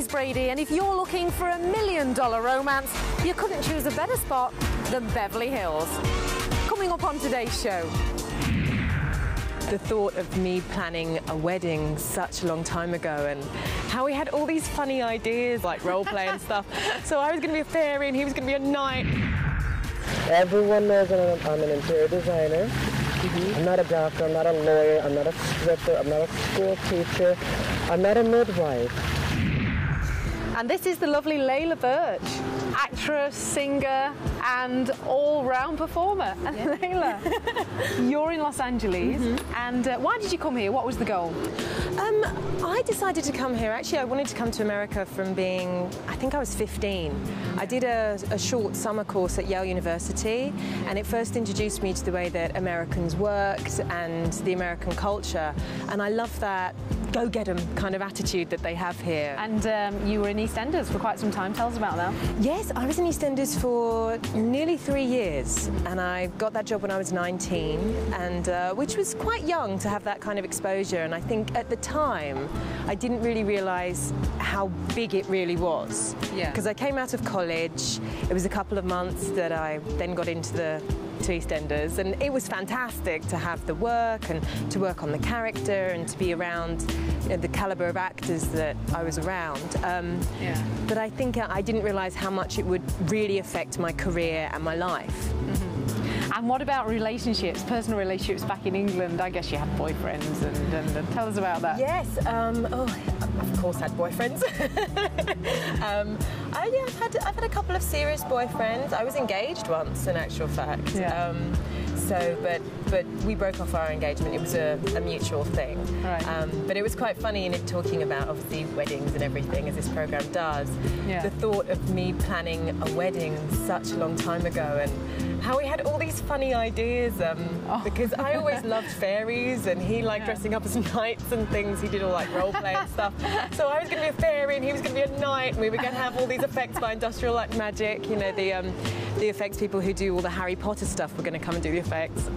Louise Brady, and if you're looking for a $1 million romance, you couldn't choose a better spot than Beverly Hills. Coming up on today's show. The thought of me planning a wedding such a long time ago, and how we had all these funny ideas like role play and stuff. So I was going to be a fairy and he was going to be a knight. Everyone knows that I'm an interior designer. I'm not a doctor, I'm not a lawyer, I'm not a stripper, I'm not a school teacher, I'm not a midwife. And this is the lovely Leila Birch, actress, singer, and all-round performer. Yeah. Leila, you're in Los Angeles, and why did you come here? What was the goal? I decided to come here. Actually, I wanted to come to America from being, I think I was 15. I did a short summer course at Yale University, and it first introduced me to the way that Americans worked and the American culture, and I love that go-get-'em kind of attitude that they have here. And you were in Eastenders for quite some time. Tell us about that. Yes, I was in Eastenders for nearly 3 years, and I got that job when I was 19, and which was quite young to have that kind of exposure. And I think at the time I didn't really realise how big it really was. Yeah. Because I came out of college. It was a couple of months that I then got into Eastenders, and it was fantastic to have the work and to work on the character and to be around the calibre of actors that I was around. But I think I didn't realise how much it would really affect my career and my life. And what about relationships, personal relationships back in England? I guess you had boyfriends, and tell us about that. Yes, of course I had boyfriends. I've had a couple of serious boyfriends. I was engaged once, in actual fact. Yeah. But we broke off our engagement. It was a mutual thing. Right. But it was quite funny in it talking about obviously weddings and everything, as this program does. Yeah. The thought of me planning a wedding such a long time ago, and how we had all these funny ideas, because I always loved fairies, and he liked dressing up as knights and things. He did all like role play and stuff. So I was going to be a fairy and he was going to be a knight, and we were going to have all these effects by industrial like magic. You know, the effects people who do all the Harry Potter stuff were going to come and do the effects.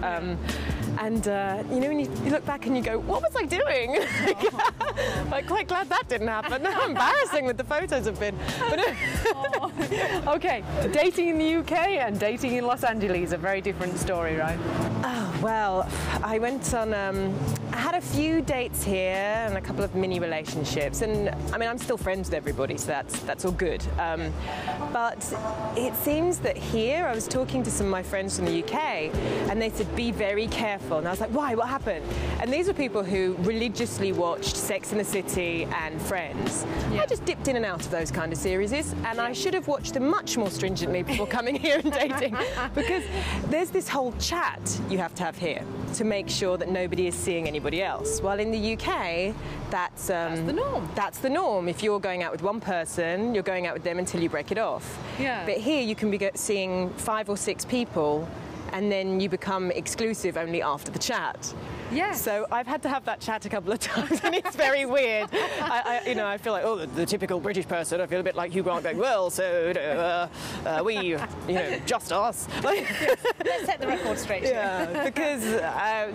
You know, when you look back and you go, what was I doing? I'm quite glad that didn't happen. How embarrassing would the photos have been. But, Okay, dating in the UK and dating in Los Angeles, a very different story, right? Oh, well, I went on, I had a few dates here and a couple of mini relationships, and I mean, I'm still friends with everybody, so that's all good. But it seems that here, I was talking to some of my friends from the UK, and they said, be very careful. And I was like, why? What happened? And these were people who religiously watched Sex and the City and Friends. Yeah. I just dipped in and out of those kind of series, and I should have watched them much more stringently before coming here and dating, because there's this whole chat you have to have here to make sure that nobody is seeing anybody else. While in the UK, that's the norm. That's the norm. If you're going out with one person, you're going out with them until you break it off. Yeah. But here you can be seeing 5 or 6 people, and then you become exclusive only after the chat. Yes. So I've had to have that chat a couple of times, and it's very weird. I feel like, oh, the typical British person. I feel a bit like Hugh Grant going, well, so we, just us. Let's set the record straight. Yeah, because I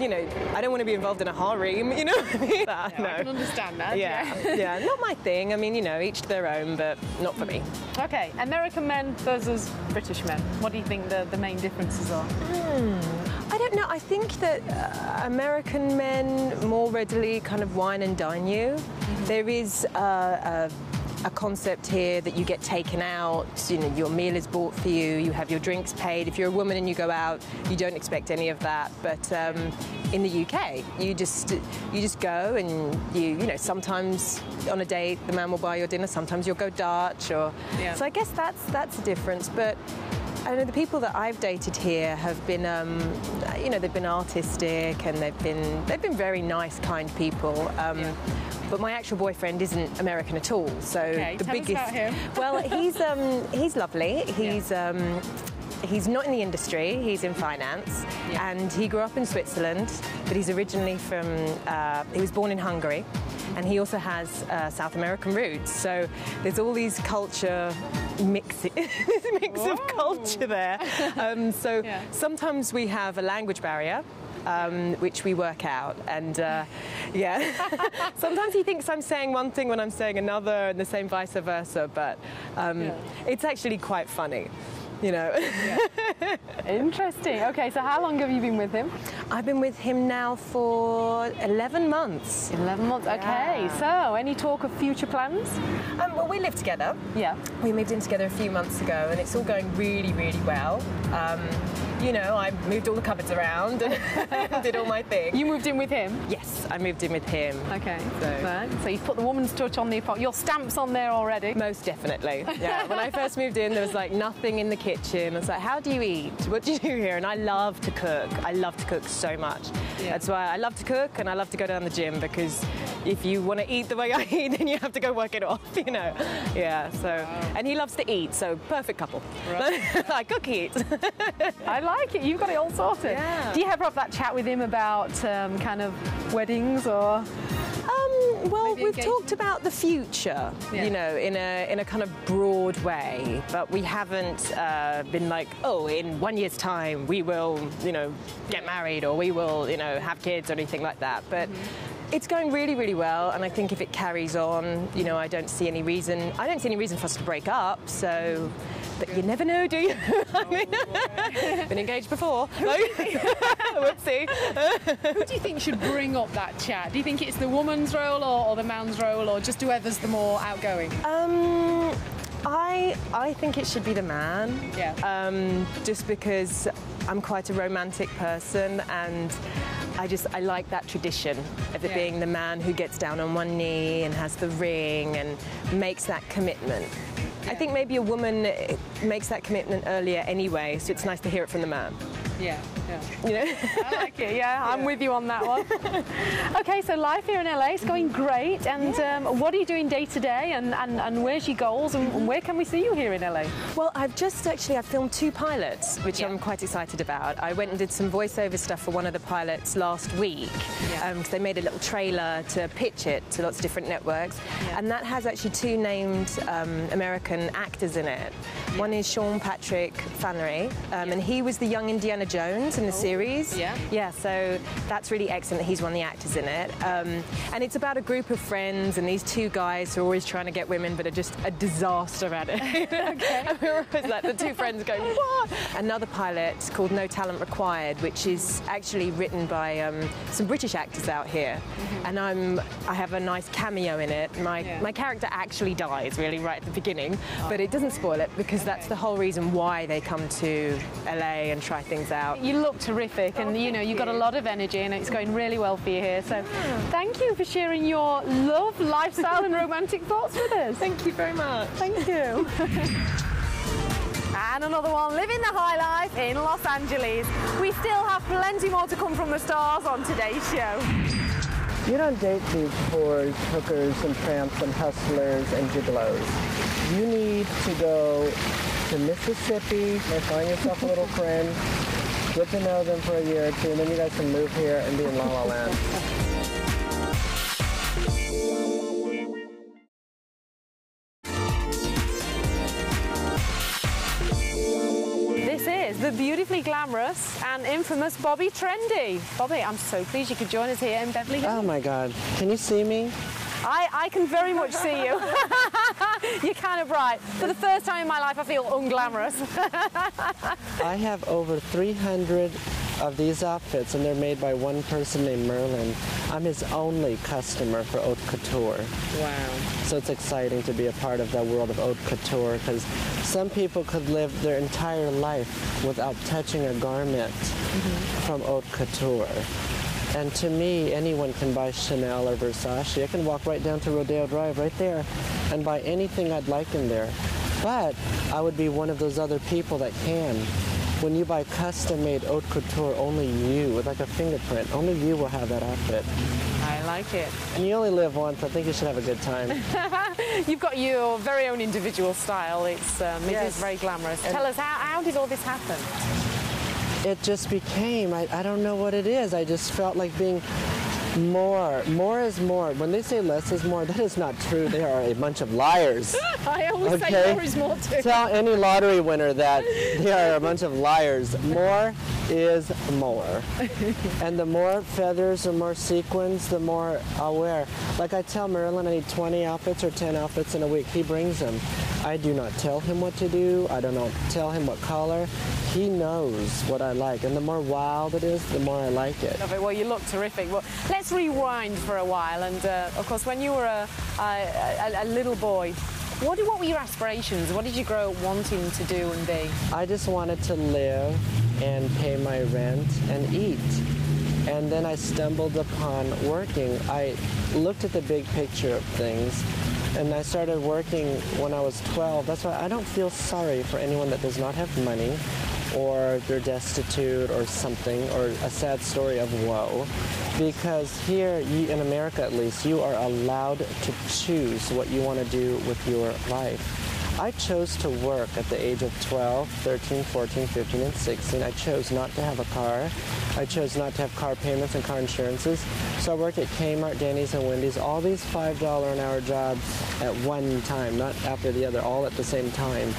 don't want to be involved in a harem. You know what I mean? I can understand that. Yeah, not my thing. I mean, each to their own, but not for me. Okay, American men versus British men. What do you think the main differences are? I don't know. I think that American men more readily kind of wine and dine you. There is a concept here that you get taken out, your meal is bought for you, you have your drinks paid. If you're a woman and you go out, you don't expect any of that. But in the UK, you just go, and you sometimes on a date the man will buy your dinner, sometimes you'll go Dutch, so I guess that's a difference. But I know the people that I've dated here have been, they've been artistic, and they've been very nice, kind people. But my actual boyfriend isn't American at all. So the tell biggest. us about him. Well, he's lovely. He's not in the industry. He's in finance, and he grew up in Switzerland. But he's originally from. He was born in Hungary, and he also has South American roots. So there's all these culture mix of culture there. Sometimes we have a language barrier. which we work out. And yeah, sometimes he thinks I'm saying one thing when I'm saying another, and the same vice versa, but it's actually quite funny. You know. Yeah. Interesting. Okay, so how long have you been with him? I've been with him now for 11 months. 11 months, okay. Yeah. So, any talk of future plans? Well, we live together. Yeah. We moved in together a few months ago, and it's all going really, really well. You know, I moved all the cupboards around and did all my thing. You moved in with him? Yes, I moved in with him. Okay. So you've put the woman's touch on the apartment. Your stamp's on there already? Most definitely. Yeah. When I first moved in, there was like nothing in the kitchen. I was like, how do you eat? What do you do here? And I love to cook. I love to cook so much. Yeah. That's why I love to cook, and I love to go down the gym, because if you want to eat the way I eat, then you have to go work it off, you know. Yeah, so, and he loves to eat, so perfect couple. Right. I cook, he eats. I like it. You've got it all sorted. Yeah. Do you ever have that chat with him about kind of weddings or? Well, we've talked about the future, you know, in a kind of broad way, but we haven't been like, oh, in 1 year's time we will, you know, get married, or we will, you know, have kids or anything like that. But it's going really, really well, and I think if it carries on, you know, I don't see any reason for us to break up. So. But you never know, do you? I mean, been engaged before. Whoopsie. Who do you think should bring up that chat? Do you think it's the woman's role or the man's role, or just whoever's the more outgoing? I think it should be the man. Yeah. Just because I'm quite a romantic person, and I like that tradition of it being the man who gets down on one knee and has the ring and makes that commitment. I think maybe a woman makes that commitment earlier anyway, so it's nice to hear it from the man. Yeah. You know? I like it, yeah. I'm with you on that one. Okay, so life here in LA is going great, and what are you doing day to day, and where's your goals, and where can we see you here in LA? Well, I've filmed 2 pilots, which I'm quite excited about. I went and did some voiceover stuff for one of the pilots last week, because they made a little trailer to pitch it to lots of different networks, and that has actually 2 named American actors in it. One is Sean Patrick Flannery, and he was the young Indiana Jones in the series. Yeah, so that's really excellent. He's one of the actors in it. And it's about a group of friends, and these 2 guys who are always trying to get women but are just a disaster at it. Okay. And we're always like the 2 friends going, what? Another pilot called No Talent Required, which is actually written by some British actors out here. And I have a nice cameo in it. My character actually dies really right at the beginning, but it doesn't spoil it, because that's the whole reason why they come to LA and try things out. You look terrific, and you know, you've got a lot of energy, and it's going really well for you here. So thank you for sharing your love, lifestyle and romantic thoughts with us. Thank you very much. Thank you. And another one, living the high life in Los Angeles. We still have plenty more to come from the stars on today's show. You don't date these whores, hookers, and tramps, and hustlers, and gigolos. You need to go to Mississippi and find yourself a little friend, get to know them for a year or 2, and then you guys can move here and be in La La Land. This is the beautifully glamorous and infamous Bobby Trendy. Bobby, I'm so pleased you could join us here in Beverly Hills. Oh my God, can you see me? I can very much see you. You're kind of bright. For the first time in my life, I feel unglamorous. I have over 300 of these outfits, and they're made by one person named Merlin. I'm his only customer for haute couture. Wow. So it's exciting to be a part of that world of haute couture, because some people could live their entire life without touching a garment from haute couture. And to me, anyone can buy Chanel or Versace. I can walk right down to Rodeo Drive right there and buy anything I'd like in there. But I would be one of those other people that can. When you buy custom-made haute couture, only you, with like a fingerprint, only you will have that outfit. I like it. And you only live once. I think you should have a good time. You've got your very own individual style. It is very glamorous. And tell us, how did all this happen? It just became, I don't know what it is. I just felt like being More is more. When they say less is more, that is not true. They are a bunch of liars. I always say more is more too. Tell any lottery winner that they are a bunch of liars. More is more. And the more feathers or more sequins, the more I'll wear. Like I tell Merlin I need 20 outfits or 10 outfits in a week. He brings them. I do not tell him what to do. I do not tell him what color. He knows what I like. And the more wild it is, the more I like it. Love it. Well, you look terrific. Well, let's rewind for a while. And of course, when you were a little boy, what were your aspirations? What did you grow up wanting to do and be? I just wanted to live and pay my rent and eat. And then I stumbled upon working. I looked at the big picture of things, and I started working when I was 12. That's why I don't feel sorry for anyone that does not have money, or they're destitute or something, or a sad story of woe. Because here, in America at least, you are allowed to choose what you want to do with your life. I chose to work at the age of 12, 13, 14, 15, and 16. I chose not to have a car. I chose not to have car payments and car insurances. So I worked at Kmart, Denny's, and Wendy's, all these $5 an hour jobs at one time, not after the other, all at the same time.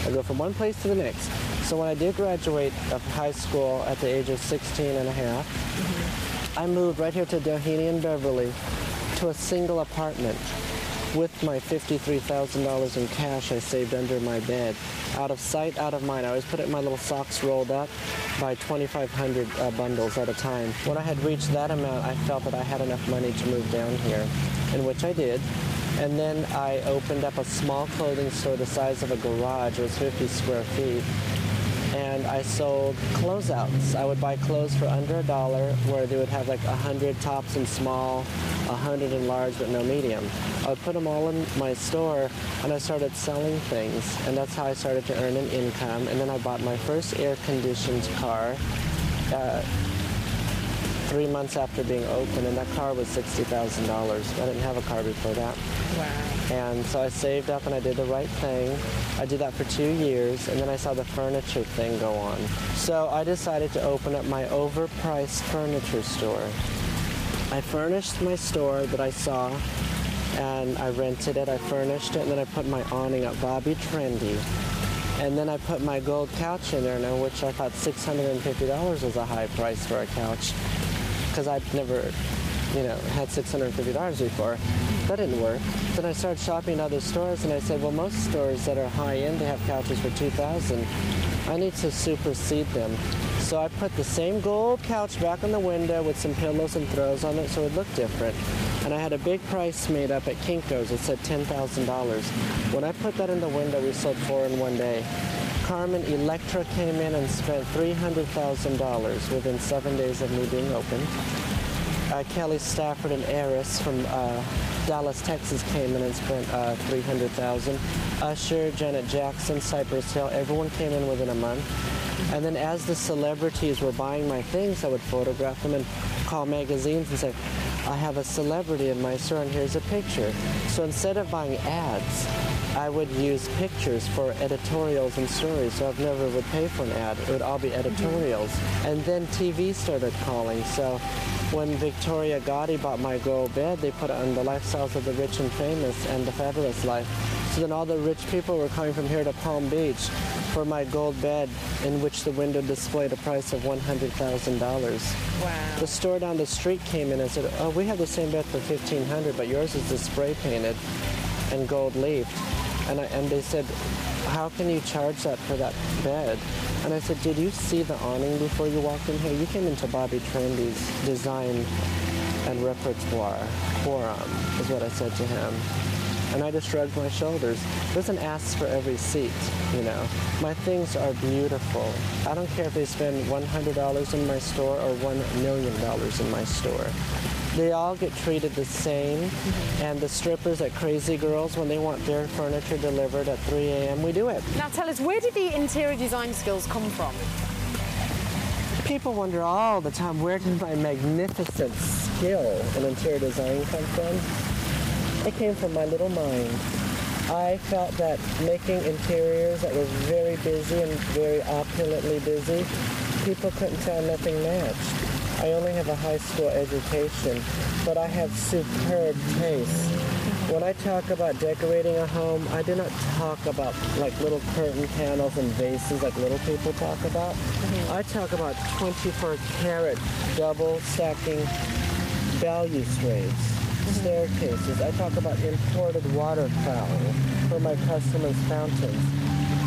I go from one place to the next. So when I did graduate of high school at the age of 16 and a half, I moved right here to Doheny and Beverly to a single apartment with my $53,000 in cash I saved under my bed. Out of sight, out of mind. I always put it in my little socks rolled up by 2,500 bundles at a time. When I had reached that amount, I felt that I had enough money to move down here, in which I did. And then I opened up a small clothing store the size of a garage. It was 50 square feet. And I sold closeouts. I would buy clothes for under $1, where they would have like 100 tops in small, 100 in large, but no medium. I would put them all in my store, and I started selling things. And that's how I started to earn an income. And then I bought my first air-conditioned car 3 months after being open, and that car was $60,000. I didn't have a car before that. Wow. And so I saved up and I did the right thing. I did that for 2 years, and then I saw the furniture thing go on. So I decided to open up my overpriced furniture store. I furnished my store that I saw, and I rented it, I furnished it, and then I put my awning up, Bobby Trendy. And then I put my gold couch in there, which I thought $650 was a high price for a couch, because I'd never, had $650 before. That didn't work. Then I started shopping at other stores, and I said, well, most stores that are high-end, they have couches for $2,000. I need to supersede them. So I put the same gold couch back on the window with some pillows and throws on it so it looked different. And I had a big price made up at Kinko's. It said $10,000. When I put that in the window, we sold 4 in one day. Carmen Electra came in and spent $300,000 within 7 days of me being open. Kelly Stafford, an heiress from Dallas, Texas, came in and spent $300,000. Usher, Janet Jackson, Cypress Hill, everyone came in within a month. And then as the celebrities were buying my things, I would photograph them and call magazines and say, I have a celebrity in my store and here's a picture. So instead of buying ads, I would use pictures for editorials and stories, so I never would pay for an ad. It would all be editorials. And then TV started calling. So when Victoria Gotti bought my gold bed, they put it on the lifestyles of the rich and famous and the fabulous life. So then all the rich people were coming from here to Palm Beach for my gold bed, in which the window displayed a price of $100,000. Wow. The store down the street came in and said, oh, we have the same bed for $1,500, but yours is just spray painted and gold leafed. And they said, how can you charge that for that bed? And I said, did you see the awning before you walked in here? You came into Bobby Trendy's design and repertoire forum, is what I said to him. And I just shrugged my shoulders. There's an ask for every seat, My things are beautiful. I don't care if they spend $100 in my store or $1 million in my store. They all get treated the same, and the strippers at Crazy Girls, when they want their furniture delivered at 3 a.m., we do it. Now tell us, where did the interior design skills come from? People wonder all the time, where did my magnificent skill in interior design come from? It came from my little mind. I felt that making interiors that was very busy and very opulently busy, people couldn't tell nothing matched. I only have a high school education, but I have superb taste. When I talk about decorating a home, I do not talk about like little curtain panels and vases like little people talk about. I talk about 24-karat double stacking balustrades, staircases. I talk about imported waterfowl for my customers' fountains.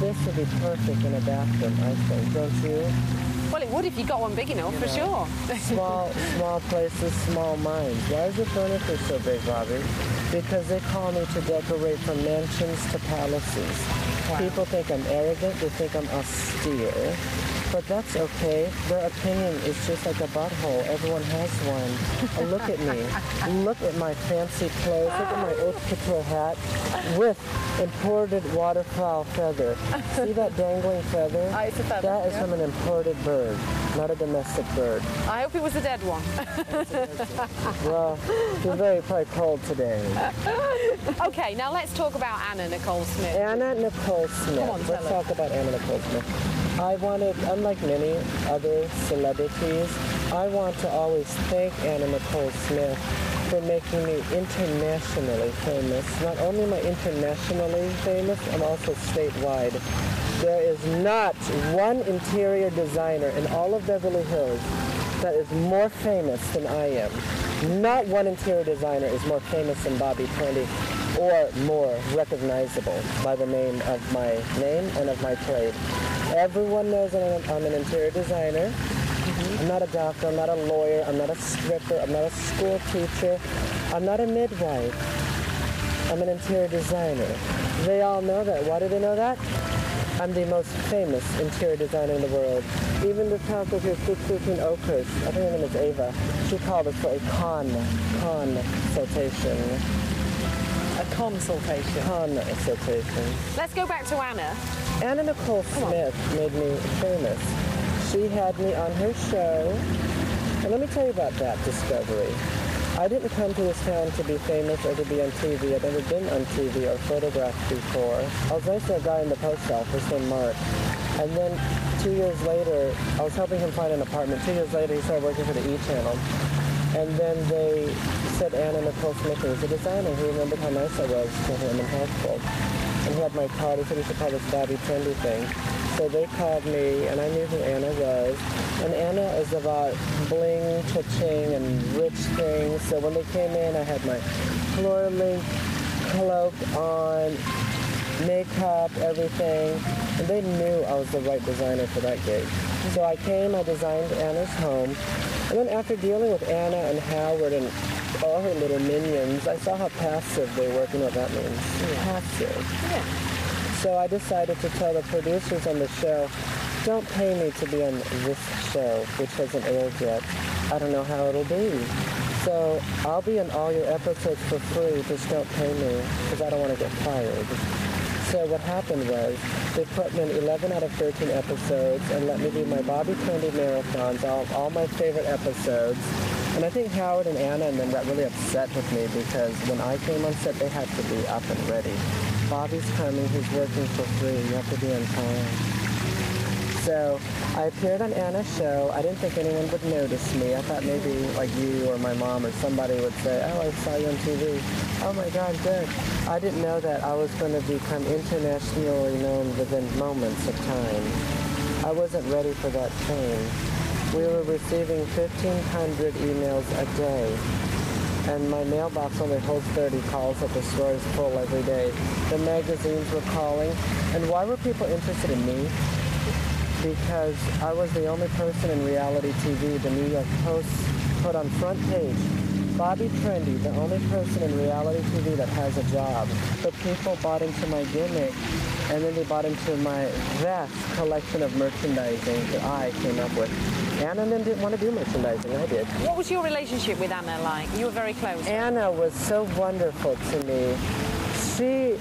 This would be perfect in a bathroom, I think, don't you? Well, it would if you got one big enough, for sure. Small places, small minds. Why is your furniture so big, Bobby? Because they call me to decorate from mansions to palaces. Wow. People think I'm arrogant, they think I'm austere. But that's okay. Their opinion is just like a butthole. Everyone has one. Look at me. Look at my fancy clothes. Look at my haute couture hat with imported waterfowl feather. See that dangling feather? It's a feather. That is from an imported bird, not a domestic bird. I hope it was a dead one. Well, it's very probably cold today. Okay, now let's talk about Anna Nicole Smith. Anna Nicole Smith. Come on, Let's talk about Anna Nicole Smith. I wanted, unlike many other celebrities, I want to always thank Anna Nicole Smith for making me internationally famous. Not only am I internationally famous, I'm also statewide. There is not one interior designer in all of Beverly Hills that is more famous than I am. Not one interior designer is more famous than Bobby Prendy or more recognizable by the name of my name and of my trade. Everyone knows that I'm an interior designer. I'm not a doctor, I'm not a lawyer, I'm not a stripper, I'm not a school teacher, I'm not a midwife. I'm an interior designer. They all know that. Why do they know that? I'm the most famous interior designer in the world. Even the photographer Queen Oakhurst, I think her name is Ava, she called us for a consultation. A consultation. Consultation. Let's go back to Anna. Anna Nicole Smith made me famous. She had me on her show. And let me tell you about that discovery. I didn't come to this town to be famous or to be on TV. I'd never been on TV or photographed before. I was nice to a guy in the post office named Mark. And then 2 years later, I was helping him find an apartment. 2 years later, he started working for the E! Channel. And then they said Anna Nicole Smith was a designer. He remembered how nice I was to him and helpful. And he had my card. He said he should call this Bobby Trendy thing. So they called me, and I knew who Anna was. And Anna is about bling, cha-ching, and rich things. So when they came in, I had my floor-length cloak on, makeup, everything. And they knew I was the right designer for that gig. So I came, I designed Anna's home. And then after dealing with Anna and Howard and all her little minions, I saw how passive they work. You know what that means? Yeah. Passive. Yeah. So I decided to tell the producers on the show, don't pay me to be on this show, which hasn't aired yet. I don't know how it'll be. So I'll be in all your episodes for free, just don't pay me, because I don't want to get fired. So what happened was, they put me in 11 out of 13 episodes and let me do my Bobby Trendy marathons, all my favorite episodes. And I think Howard and Anna and them got really upset with me because when I came on set, they had to be up and ready. Bobby's coming, he's working for free, you have to be on time. So I appeared on Anna's show. I didn't think anyone would notice me. I thought maybe like you or my mom or somebody would say, oh, I saw you on TV. Oh my God, good. I didn't know that I was going to become internationally known within moments of time. I wasn't ready for that fame. We were receiving 1,500 emails a day. And my mailbox only holds 30 calls, but the store is full every day. The magazines were calling. And why were people interested in me? Because I was the only person in reality TV the New York Post put on front page. Bobby Trendy, the only person in reality TV that has a job. But people bought into my gimmick, and then they bought into my vast collection of merchandising that I came up with. Anna then didn't want to do merchandising. I did. What was your relationship with Anna like? You were very close. Anna was so wonderful to me. She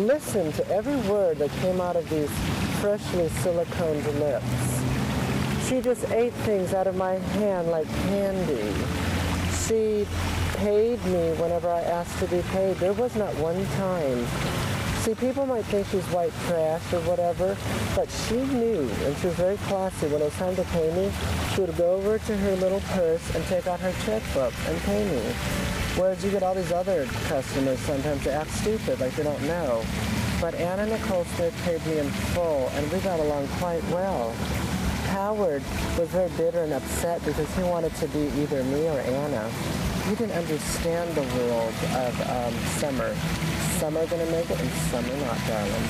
listened to every word that came out of these freshly siliconed lips. She just ate things out of my hand like candy. She paid me whenever I asked to be paid. There was not one time See, people might think she's white trash or whatever, but she knew, and she was very classy. When it was time to pay me, she would go over to her little purse and take out her checkbook and pay me. Whereas you get all these other customers sometimes that act stupid, like they don't know. But Anna Nicole Smith paid me in full, and we got along quite well. Howard was very bitter and upset because he wanted to be either me or Anna. He didn't understand the world of Summer. Some are going to make it and some are not, darling.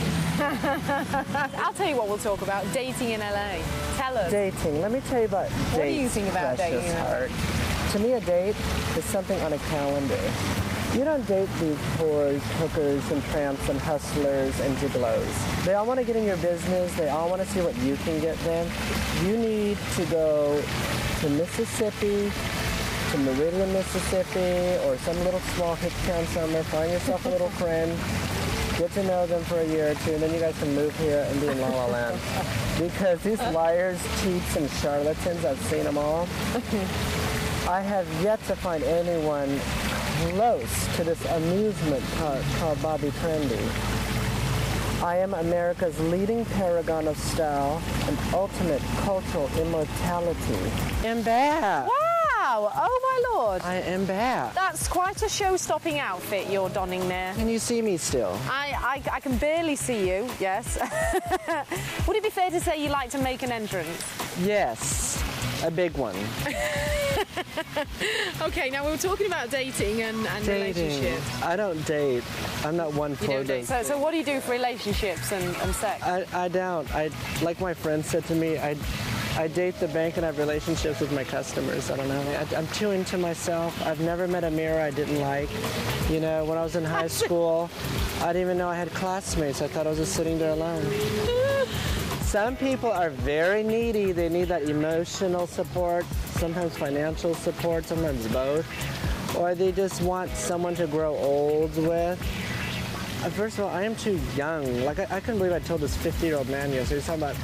I'll tell you what we'll talk about, dating in LA. Tell us. Dating. Let me tell you about dating. What do you think about dating? Heart. To me, a date is something on a calendar. You don't date these whores, hookers, and tramps, and hustlers, and gigolos. They all want to get in your business. They all want to see what you can get them. You need to go to Mississippi, to Meridian, Mississippi, or some little small hick town somewhere. Find yourself a little friend. Get to know them for a year or two, and then you guys can move here and be in La La Land. Because these liars, cheats, and charlatans, I've seen them all. I have yet to find anyone close to this amusement park called Bobby Trendy. I am America's leading paragon of style and ultimate cultural immortality. I'm back. Wow! Oh my lord! I am back. That's quite a show-stopping outfit you're donning there. Can you see me still? I can barely see you, yes. Would it be fair to say you like to make an entrance? Yes, a big one. Okay, now we were talking about dating and relationships. I don't date. I'm not one for don't date. So what do you do for relationships and sex? I don't. Like my friend said to me, I date the bank and have relationships with my customers. I don't know. I'm too into myself. I've never met a mirror I didn't like. You know, when I was in high school, I didn't even know I had classmates. I thought I was just sitting there alone. Some people are very needy. They need that emotional support, sometimes financial support, sometimes both. Or they just want someone to grow old with. First of all, I am too young. Like, I couldn't believe I told this 50-year-old man yesterday. He's talking about,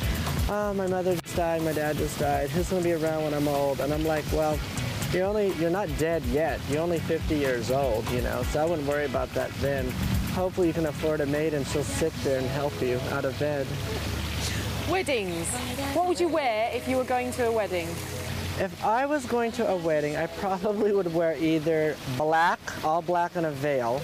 oh, my mother just died, my dad just died. Who's going to be around when I'm old? And I'm like, well, you're not dead yet. You're only 50 years old, you know, so I wouldn't worry about that then. Hopefully you can afford a maid and she'll sit there and help you out of bed. Weddings. What would you wear if you were going to a wedding? If I was going to a wedding, I probably would wear either black, all black and a veil,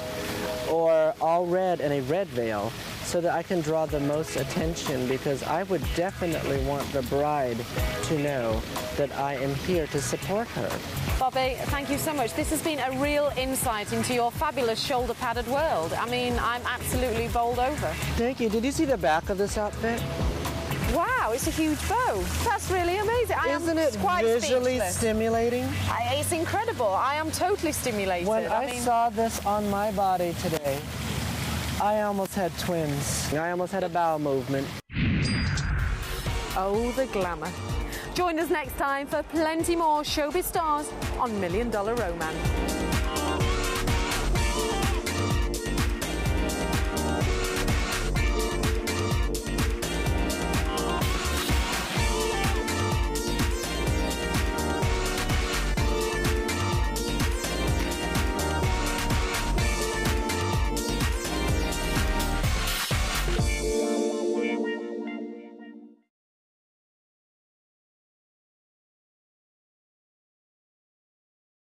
or all red and a red veil, so that I can draw the most attention, because I would definitely want the bride to know that I am here to support her. Bobby, thank you so much. This has been a real insight into your fabulous shoulder-padded world. I mean, I'm absolutely bowled over. Thank you. Did you see the back of this outfit? Wow, it's a huge bow. That's really amazing. Isn't it visually stimulating? It's incredible. I am totally stimulated. When I saw this on my body today, I almost had twins. I almost had a bowel movement. Oh, the glamour. Join us next time for plenty more showbiz stars on $1 Million Romance.